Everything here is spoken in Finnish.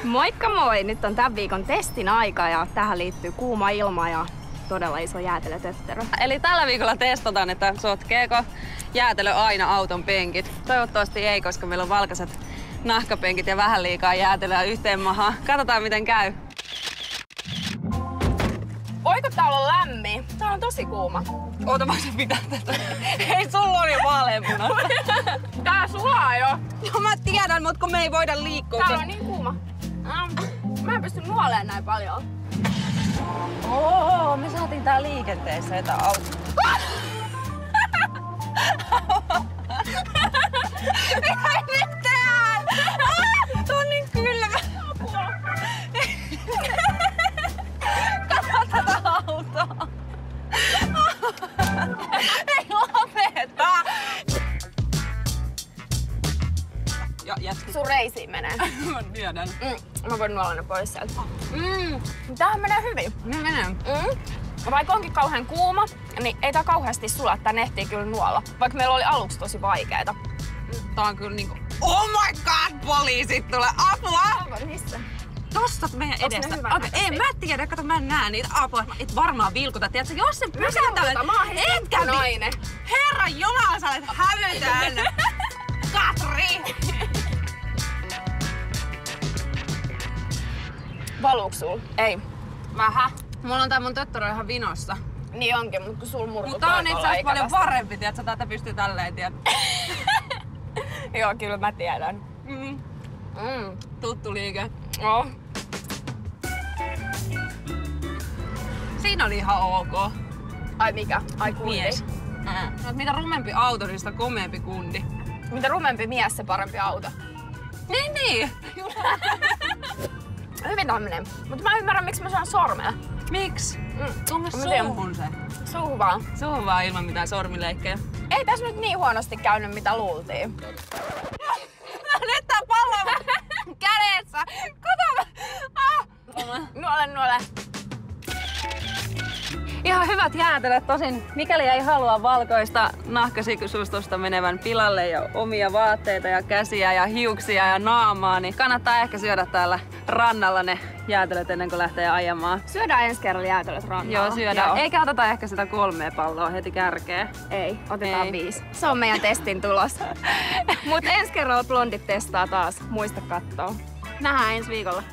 Moikka moi! Nyt on tämän viikon testin aika ja tähän liittyy kuuma ilma ja todella iso jäätelötötterö. Eli tällä viikolla testataan, että sotkeeko jäätelö aina auton penkit. Toivottavasti ei, koska meillä on valkoiset nahkapenkit ja vähän liikaa jäätelöä yhteen mahaan. Katsotaan miten käy. Voiko tää olla lämmin? Tää on tosi kuuma. Oota, mä pitää tätä. Hei, sulla on jo vaaleanpunasta. Tää sulaa jo. No mä tiedän, mutta kun me ei voida liikkua. Tää on niin kuuma. Mä en pysty nuoleen näin paljon. Me saatiin tää liikenteessä, että auto. Mitä nyt tehdään? Tuo on niin kylmä. Katso tätä autoa. Ei lopeta. Ja jätki. Sun reisiin menee. Mä tiedän. Mä voin nuolla ne pois sieltä. Tämähän menee hyvin. Ne menee. Vaikka onkin kauhean kuuma, niin ei tää kauheasti sula. Tän ehtii kyllä nuolla. Vaikka meillä oli aluksi tosi vaikeeta. Tää on kyllä niinku... Oh my god! Poliisit tulee! Apua! Onko missä? Tosta meidän edestä. Ei, mä tiedä, kato mä en näe niitä. Apua, et varmaan vilkuta. Tiedätkö, jos sen pysäytää... Mä oon etkä nainen. Herra Jumala, sä olet hävytön! Katri! Valuuks sul? Ei. Vähän. Mulla on tää mun töttörö ihan vinossa. Niin onkin, mutta kun sul murtuu. Mutta tää on itse asiassa paljon parempi, tiiätkö? Tätä pystyy tälleen, tiedät. Joo, kyllä mä tiedän. Tuttu liike. Oh. Siinä oli ihan ok. Ai mikä? Ai kundi. Mies. No, mitä rumempi auto, niin sitä komeampi kundi. Mitä rumempi mies, se parempi auto. Niin. Hyvin tämmönen. Mutta mä ymmärrän, miksi mä saan sormea. Miksi? Tunne suuhun se. Suuhun vaan. Suuhun vaan ilman mitään sormileikkejä. Ei tässä nyt niin huonosti käynyt, mitä luultiin. Nyt tää pallo kädessä. Kato! Nuole. Ihan hyvät jäätelöt, tosin mikäli ei halua valkoista nahkasisustusta menevän pilalle ja omia vaatteita ja käsiä ja hiuksia ja naamaa, niin kannattaa ehkä syödä täällä rannalla ne jäätelöt ennen kuin lähtee ajamaan. Syödään ensi kerralla jäätelöt rannalla. Joo, syödään. Joo. Eikä oteta ehkä sitä 3 palloa heti kärkeen. Ei, otetaan 5. Se on meidän testin tulos. Mut ensi kerralla blondit testaa taas. Muista kattoo. Nähdään ensi viikolla.